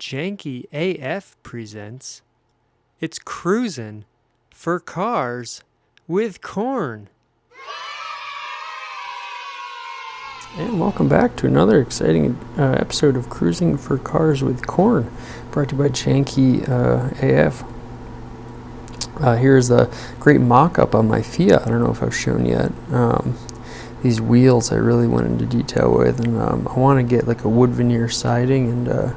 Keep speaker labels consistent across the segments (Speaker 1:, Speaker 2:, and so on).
Speaker 1: Janky AF presents It's Cruisin' for Cars with Corn. And welcome back to another exciting episode of Cruising for Cars with Corn, brought to you by Janky AF. Here's a great mock-up on my Fiat. I don't know if I've shown yet. These wheels I really went into detail with, and I want to get like a wood veneer siding and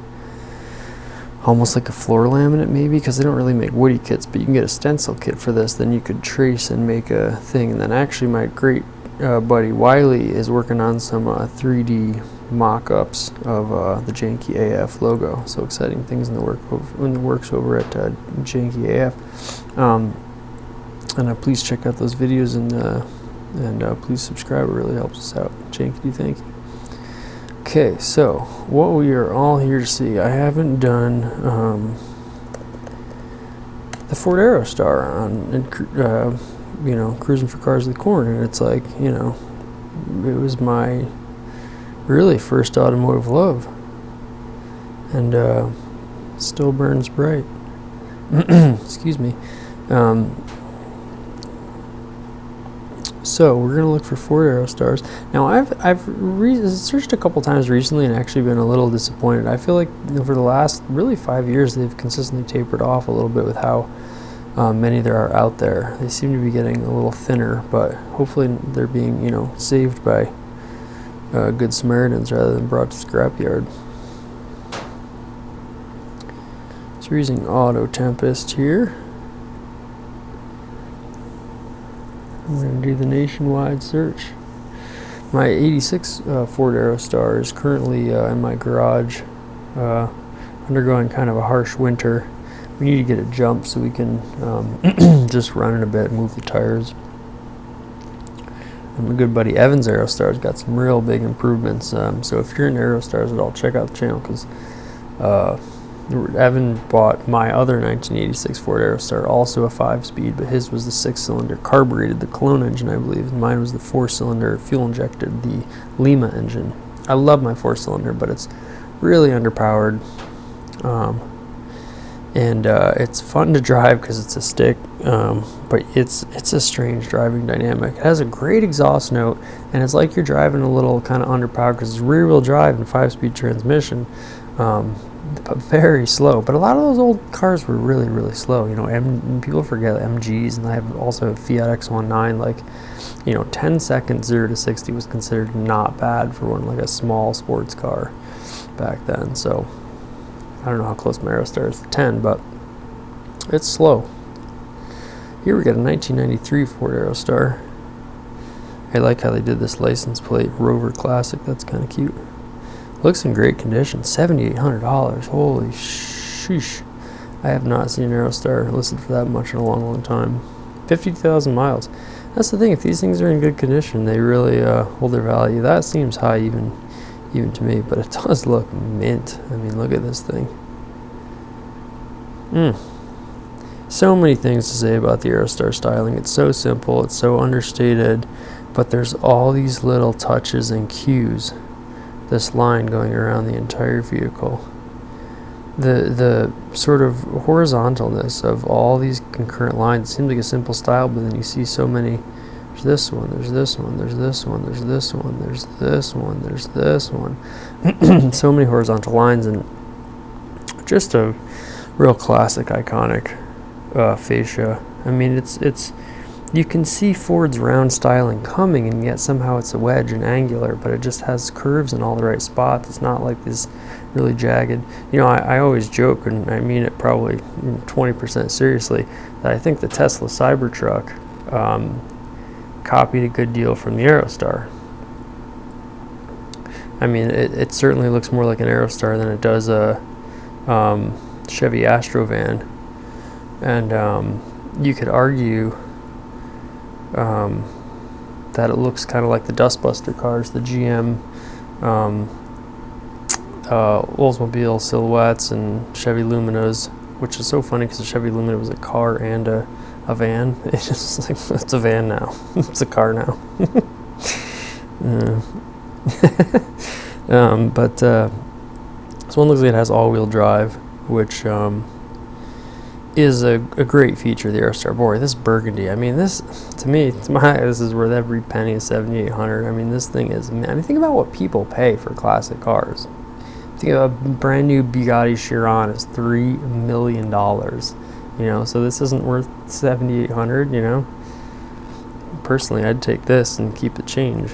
Speaker 1: almost like a floor laminate maybe, because they don't really make woody kits, but you can get a stencil kit for this. Then you could trace and make a thing. And then actually my great buddy Wiley is working on some 3D mock-ups of the Janky AF logo. So exciting things in the works over at Janky AF. And please check out those videos and please subscribe. It really helps us out. Janky, thank you. Okay, so what we are all here to see, I haven't done the Ford Aerostar on, Cruising for Cars with Corn, and it's like, it was my really first automotive love, and still burns bright. Excuse me. So we're gonna look for Ford Aerostars. Now I've searched a couple times recently and actually been a little disappointed. I feel like over the last really 5 years they've consistently tapered off a little bit with how many there are out there. They seem to be getting a little thinner, but hopefully they're being saved by good Samaritans rather than brought to scrapyard. So we're using Auto Tempest here. I'm going to do the nationwide search. My 86 Ford Aerostar is currently in my garage, undergoing kind of a harsh winter. We need to get it jumped so we can just run it a bit and move the tires. And my good buddy Evan's Aerostar's got some real big improvements. So if you're in Aerostars at all, check out the channel, because Evan bought my other 1986 Ford Aerostar, also a 5-speed, but his was the 6-cylinder carbureted, the Cologne engine, I believe. And mine was the 4-cylinder fuel-injected, the Lima engine. I love my 4-cylinder, but it's really underpowered. And it's fun to drive because it's a stick, but it's a strange driving dynamic. It has a great exhaust note, and it's like you're driving a little kind of underpowered because it's rear-wheel drive and 5-speed transmission. But very slow. But a lot of those old cars were really, really slow. People forget MGs, and I also have Fiat X19. Like, 10 seconds 0 to 60 was considered not bad for one, like a small sports car back then. So I don't know how close my Aerostar is to 10, but it's slow. Here we got a 1993 Ford Aerostar. I like how they did this license plate, Rover Classic. That's kind of cute. Looks in great condition. $7,800. Holy sheesh. I have not seen an Aerostar listed for that much in a long, long time. 50,000 miles. That's the thing. If these things are in good condition, they really hold their value. That seems high even to me, but it does look mint. I mean, look at this thing. So many things to say about the Aerostar styling. It's so simple. It's so understated, but there's all these little touches and cues. This line going around the entire vehicle. The sort of horizontalness of all these concurrent lines. It seems like a simple style, but then you see so many. There's this one, there's this one, there's this one, there's this one, there's this one, there's this one. So many horizontal lines, and just a real classic, iconic fascia. I mean, it's you can see Ford's round styling coming, and yet somehow it's a wedge and angular, but it just has curves in all the right spots. It's not like this really jagged. I always joke, and I mean it probably 20% seriously, that I think the Tesla Cybertruck copied a good deal from the Aerostar. I mean, it certainly looks more like an Aerostar than it does a Chevy Astrovan, and you could argue that it looks kind of like the Dustbuster cars, the GM Oldsmobile Silhouettes and Chevy Luminas, which is so funny because the Chevy Lumina was a car and a van. It's just like, it's a van now. It's a car now. But So This one looks like it has all-wheel drive, which is a great feature of the Aerostar. Boy, this burgundy, I mean, this, to me, this is worth every penny of 7,800. I mean, this thing is, think about what people pay for classic cars. Think of a brand new Bugatti Chiron is $3 million, so this isn't worth 7,800, Personally, I'd take this and keep the change,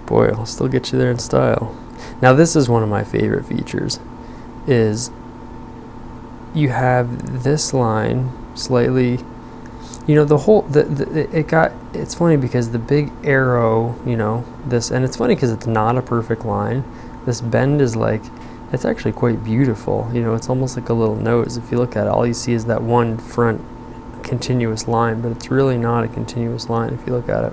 Speaker 1: Boy, I'll still get you there in style. Now, this is one of my favorite features, is you have this line slightly, it's funny because the big arrow, this, and it's funny because it's not a perfect line. This bend is it's actually quite beautiful. It's almost like a little nose. If you look at it, all you see is that one front continuous line, but it's really not a continuous line if you look at it.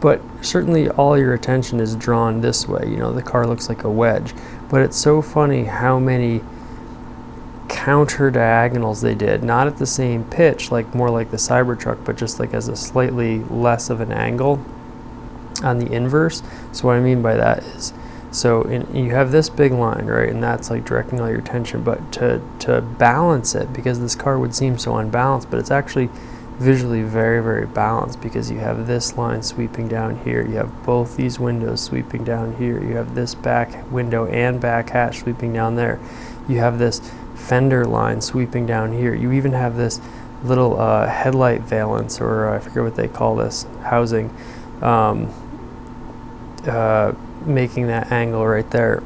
Speaker 1: But certainly all your attention is drawn this way. The car looks like a wedge. But it's so funny how many counter diagonals they did, not at the same pitch, more like the Cybertruck, but just as a slightly less of an angle on the inverse. So what I mean by that is, you have this big line, right, and that's directing all your attention, but to balance it, because this car would seem so unbalanced, but it's actually visually very, very balanced, because you have this line sweeping down here, you have both these windows sweeping down here, you have this back window and back hatch sweeping down there, you have this fender line sweeping down here, you even have this little headlight valance, or I forget what they call this housing, making that angle right there.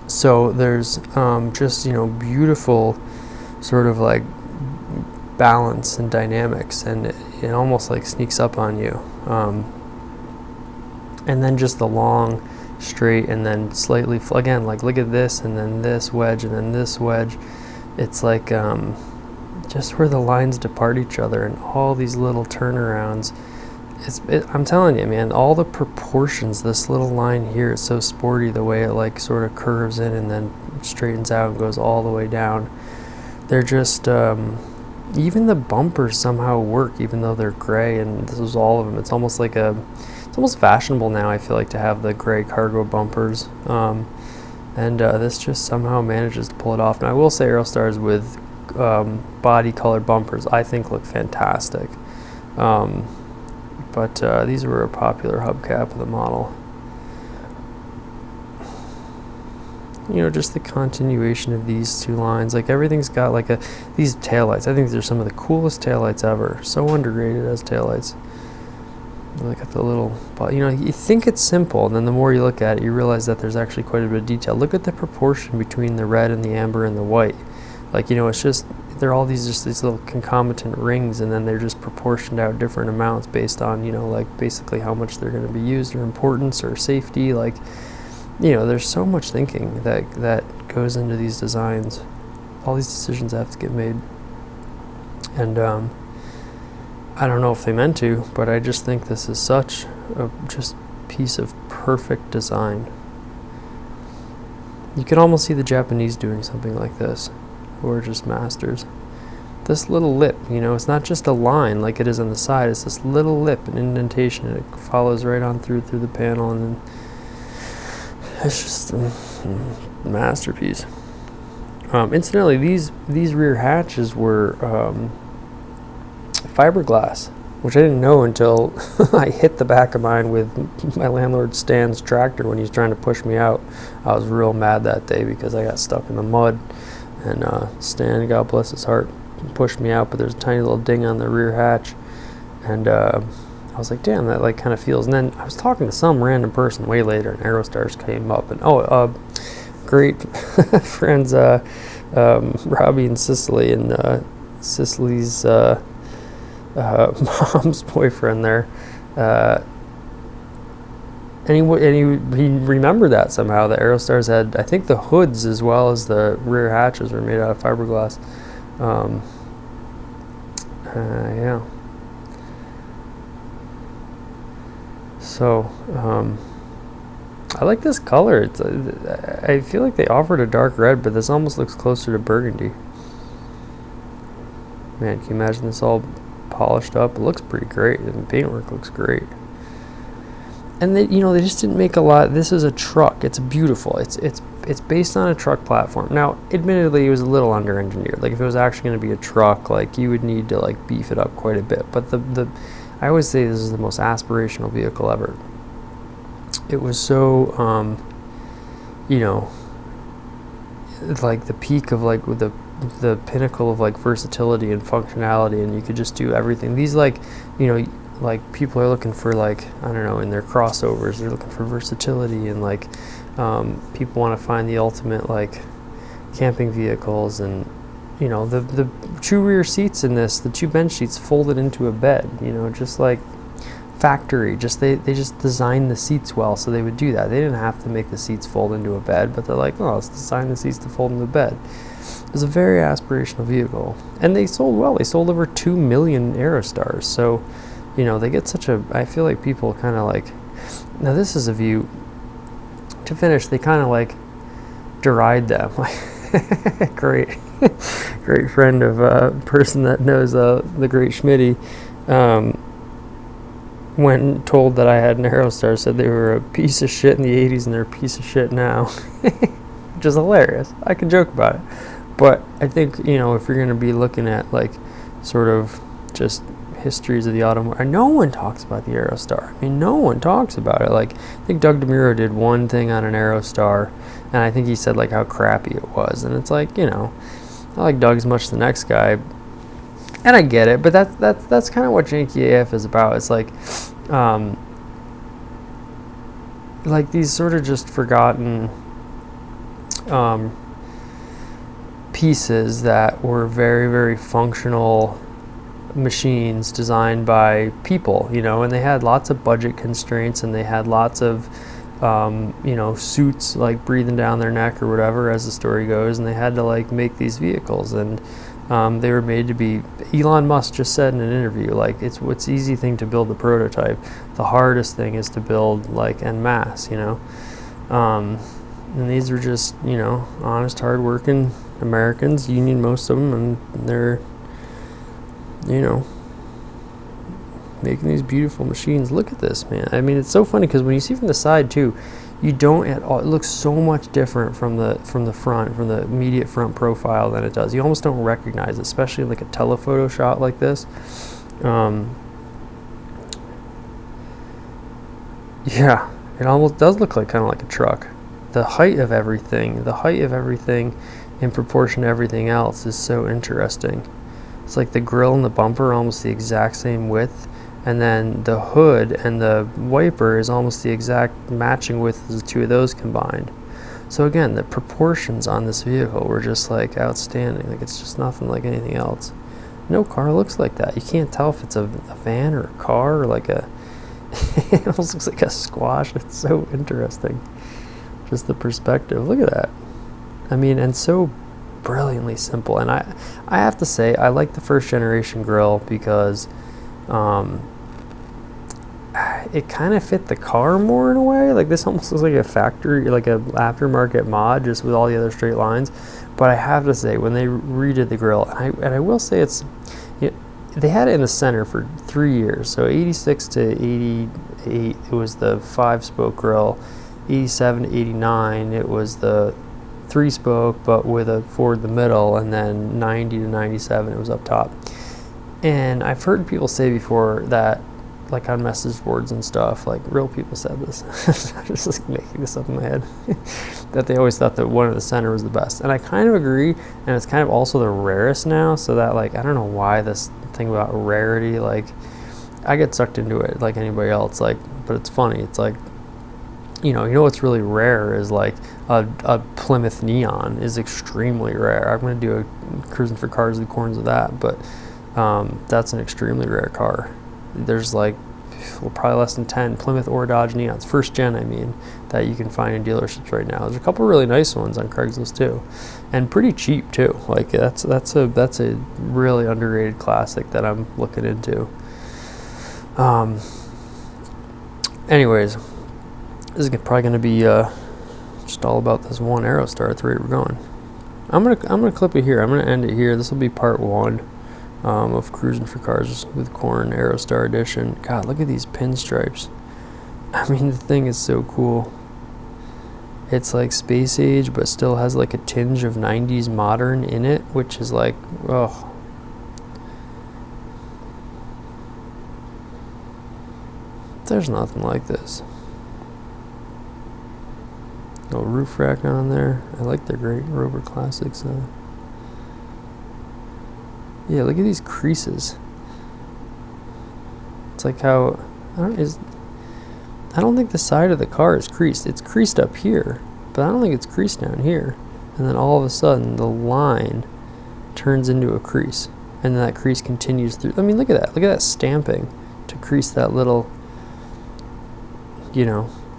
Speaker 1: So there's just beautiful sort of balance and dynamics, and it almost sneaks up on you, and then just the long straight, and then slightly again, look at this, and then this wedge, and then this wedge. It's just where the lines depart each other, and all these little turnarounds. I'm telling you, man, all the proportions. This little line here is so sporty, the way it sort of curves in and then straightens out and goes all the way down. They're just even the bumpers somehow work, even though they're gray, and this is all of them. It's almost it's almost fashionable now, I feel to have the gray cargo bumpers, and this just somehow manages to pull it off. And I will say Aerostars with body colored bumpers I think look fantastic, but these were a popular hubcap of the model. Just the continuation of these two lines. Everything's got these taillights. I think these are some of the coolest taillights ever. So underrated as taillights. Look at the little, you think it's simple, and then the more you look at it, you realize that there's actually quite a bit of detail. Look at the proportion between the red and the amber and the white. It's just, they're all these little concomitant rings, and then they're just proportioned out different amounts based on, basically how much they're going to be used, or importance, or safety. There's so much thinking that goes into these designs. All these decisions have to get made. And I don't know if they meant to, but I just think this is such a just piece of perfect design. You can almost see the Japanese doing something like this, who are just masters. This little lip, it's not just a line like it is on the side. It's this little lip, an indentation, and it follows right on through the panel, and then it's just a masterpiece. Incidentally, these rear hatches were fiberglass, which I didn't know until I hit the back of mine with my landlord Stan's tractor when he was trying to push me out. I was real mad that day because I got stuck in the mud, and Stan, God bless his heart, pushed me out, but there's a tiny little ding on the rear hatch, and I was like, damn, that kind of feels. And then I was talking to some random person way later, and Aerostars came up, and great friends, Robbie and Cicely, and Cicely's mom's boyfriend there, and he remembered that somehow. The Aerostars had, I think, the hoods as well as the rear hatches were made out of fiberglass. Yeah. So I like this color. I feel like they offered a dark red, but this almost looks closer to burgundy. Man, can you imagine this all polished up? It looks pretty great, and the paintwork looks great. and they, they just didn't make a lot. This is a truck. It's beautiful. It's based on a truck platform. Now, admittedly, it was a little under-engineered. Like, if it was actually going to be a truck, like, you would need to, like, beef it up quite a bit. But I always say this is the most aspirational vehicle ever. It was so, like, the peak of, like, with the pinnacle of, like, versatility and functionality, and you could just do everything. These, like, like, people are looking for, like, I don't know, in their crossovers, they're looking for versatility, and, like, people want to find the ultimate, like, camping vehicles, and the two rear seats in this, the two bench seats folded into a bed, just like factory. Just they just designed the seats well, so they would do that. They didn't have to make the seats fold into a bed, but they're like, oh, let's design the seats to fold into a bed. It was a very aspirational vehicle, and they sold well. They sold over 2 million Aerostars, so they get such a, I feel like people kind of like, now this is a view to finish, they kind of like deride them. Like, great friend of a person that knows the great Schmitty, when told that I had an Aerostar, said they were a piece of shit in the 80s and they're a piece of shit now. Which is hilarious. I can joke about it, but I think if you're going to be looking at, like, sort of just histories of the automobile, no one talks about the Aerostar. I mean, no one talks about it. Like, I think Doug DeMuro did one thing on an Aerostar, and I think he said, like, how crappy it was, and it's like, I like Doug as much as the next guy, and I get it, but that's kind of what Janky AF is about. It's like these sort of just forgotten pieces that were very, very functional machines designed by people, and they had lots of budget constraints, and they had lots of suits, like, breathing down their neck or whatever, as the story goes, and they had to, like, make these vehicles, and they were made to be, Elon Musk just said in an interview, like, it's easy thing to build a prototype, the hardest thing is to build, like, en masse, and these were just, honest, hard-working Americans, union, most of them, and they're making these beautiful machines. Look at this, man. I mean, it's so funny because when you see from the side too, you don't at all, it looks so much different from the front, from the immediate front profile than it does. You almost don't recognize it, especially like a telephoto shot like this. Yeah, it almost does look like kind of like a truck. The height of everything in proportion to everything else is so interesting. It's like the grill and the bumper are almost the exact same width, and then the hood and the wiper is almost the exact matching width as the two of those combined. So again, the proportions on this vehicle were just, like, outstanding. Like, it's just nothing like anything else. No car looks like that. You can't tell if it's a van or a car or like a it almost looks like a squash. It's so interesting. Just the perspective. Look at that. I mean, and so brilliantly simple. And I have to say, I like the first generation grill because it kind of fit the car more in a way. Like, this almost looks like a factory, like a aftermarket mod, just with all the other straight lines. But I have to say, when they redid the grill, and I will say they had it in the center for 3 years. So 86 to 88, it was the 5-spoke grill. 87 to 89, it was the 3-spoke, but with a Ford in the middle. And then 90 to 97, it was up top. And I've heard people say before that, like on message boards and stuff, like real people said this. I'm just like making this up in my head. That they always thought that one in the center was the best. And I kind of agree, and it's kind of also the rarest now, so that, like, I don't know why this thing about rarity, like, I get sucked into it like anybody else, like, but it's funny. It's like, you know what's really rare is like a Plymouth Neon is extremely rare. I'm going to do a Cruising for Cars and Corns of that, but that's an extremely rare car. There's like probably less than 10 Plymouth or Dodge Neons, first gen, I mean, that you can find in dealerships right now. There's a couple really nice ones on Craigslist too, and pretty cheap too. Like that's a really underrated classic that I'm looking into. Anyways, this is probably going to be just all about this one Aerostar at the rate we're going. I'm gonna clip it here. I'm gonna end it here. This will be part 1. Of Cruising for Cars with Corn Aerostar Edition. God, look at these pinstripes. I mean, the thing is so cool. It's like space age, but still has like a tinge of 90s modern in it, which is like, oh. There's nothing like this. Little roof rack on there. I like their great Rover Classics. Yeah, look at these creases. It's like how I don't think the side of the car is creased. It's creased up here, but I don't think it's creased down here. And then all of a sudden, the line turns into a crease, and then that crease continues through. I mean, look at that. Look at that stamping to crease that little,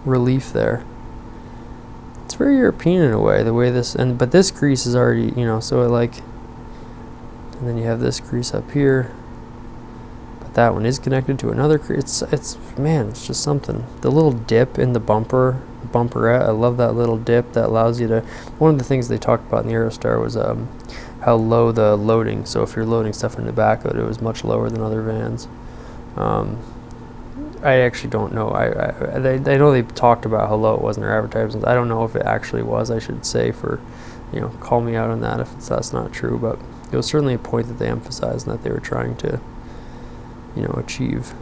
Speaker 1: relief there. It's very European in a way, the way this, but this crease is already, so it like, and then you have this crease up here. That one is connected to another crease. It's just something. The little dip in the bumperette, I love that little dip that allows you to, one of the things they talked about in the Aerostar was how low the loading, so if you're loading stuff in the back of it, it was much lower than other vans. I actually don't know. I know they talked about how low it was in their advertisements. I don't know if it actually was, I should say, for, call me out on that if that's not true, but it was certainly a point that they emphasized and that they were trying to achieve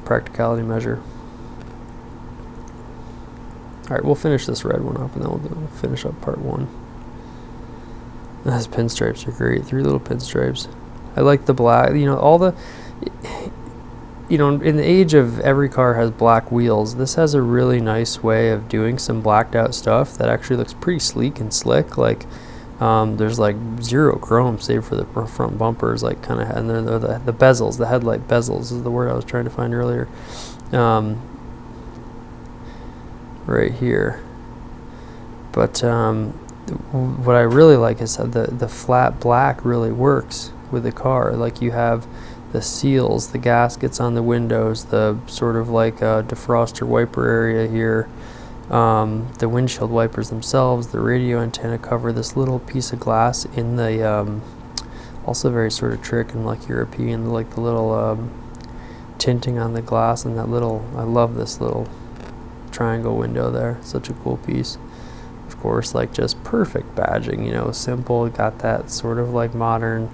Speaker 1: practicality measure. All right, we'll finish this red one up and then we'll finish up part one. Those pinstripes are great. 3 little pinstripes. I like the black, all the, in the age of every car has black wheels, this has a really nice way of doing some blacked out stuff that actually looks pretty sleek and slick. Like, there's like 0 chrome save for the front bumpers, like kind of, and then the bezels, the headlight bezels is the word I was trying to find earlier. Right here. But what I really like is that the flat black really works with the car. Like you have the seals, the gaskets on the windows, the sort of like defroster wiper area here. The windshield wipers themselves, the radio antenna cover, this little piece of glass in the, also very sort of trick and like European, like the little tinting on the glass and that little, I love this little triangle window there, such a cool piece. Of course, like just perfect badging, simple, got that sort of like modern,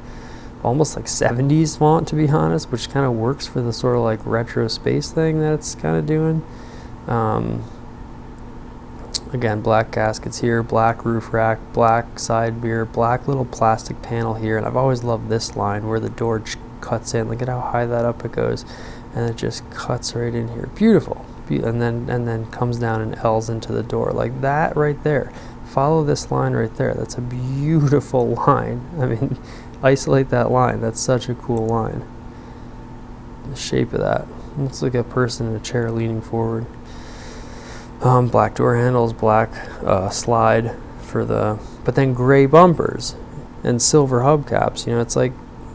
Speaker 1: almost like 70s font to be honest, which kind of works for the sort of like retro space thing that it's kind of doing. Again, black gaskets here, black roof rack, black side mirror, black little plastic panel here, and I've always loved this line where the door cuts in. Look at how high that up it goes, and it just cuts right in here. Beautiful. And then comes down and L's into the door like that right there. Follow this line right there. That's a beautiful line. I mean, isolate that line. That's such a cool line. The shape of that looks like a person in a chair leaning forward. Black door handles, black slide for the, but then gray bumpers and silver hubcaps. It's like,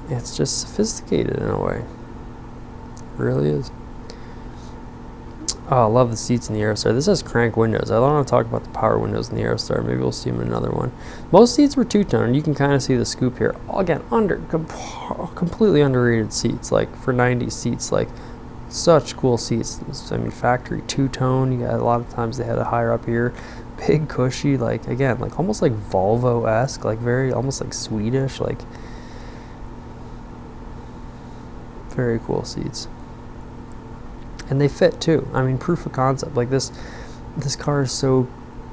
Speaker 1: it's just sophisticated in a way. It really is. Oh, I love the seats in the Aerostar. This has crank windows. I don't want to talk about the power windows in the Aerostar. Maybe we'll see them in another one. Most seats were two-tone, and you can kind of see the scoop here. Again, completely underrated seats, like for 90s seats, like such cool seats. I mean, factory two-tone. You got a lot of times they had a higher up here, big cushy, like again, like almost like Volvo-esque, like very almost like Swedish, like very cool seats. And they fit too. I mean, proof of concept. Like this car is so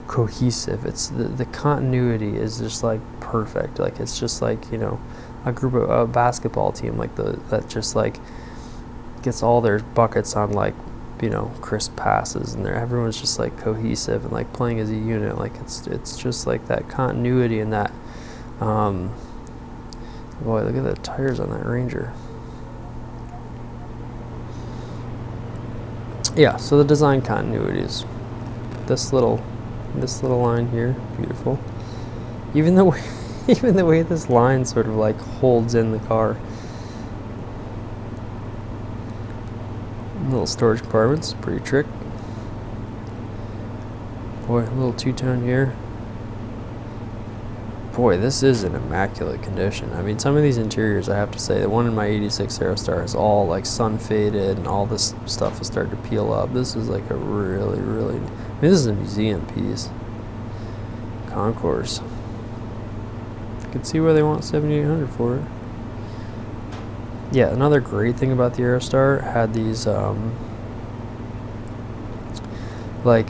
Speaker 1: cohesive. It's the continuity is just like perfect. Like it's just like a group of a basketball team like that just like gets all their buckets on like crisp passes, and everyone's just like cohesive and like playing as a unit. Like it's just like that continuity and that. Boy, look at the tires on that Ranger. Yeah, so the design continuity is this little line here, beautiful. Even the way this line sort of like holds in the car. Little storage compartments, pretty trick. Boy, a little two-tone here. boy, this is in immaculate condition. I mean, some of these interiors, I have to say, the one in my 86 Aerostar is all like sun faded and all this stuff has started to peel up. This is like a really, really, I mean, this is a museum piece. Concourse. I could see where they want $7,800 for it. Yeah, another great thing about the Aerostar had these like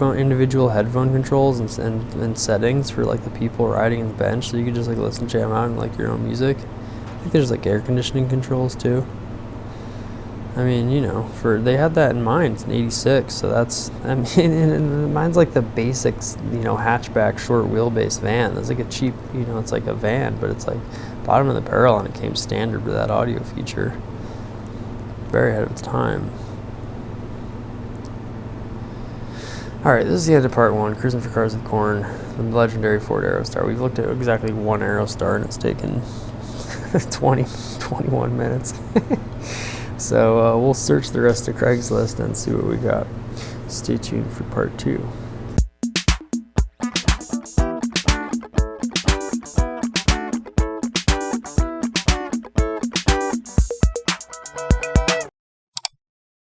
Speaker 1: individual headphone controls and settings for like the people riding in the bench, so you could just like listen, jam out, and like your own music. I think there's like air conditioning controls too. I mean, you know, they had that in mind. It's an 86, so that's, I mean, and mine's like the basics, you know, hatchback short wheelbase van. It's like a cheap, you know, it's like a van, but it's like bottom of the barrel, and it came standard with that audio feature. Very ahead of its time. Alright, this is the end of part 1, Cruising for Cars with Corn, the legendary Ford Aerostar. We've looked at exactly one Aerostar, and it's taken 21 minutes. So we'll search the rest of Craigslist and see what we got. Stay tuned for part 2.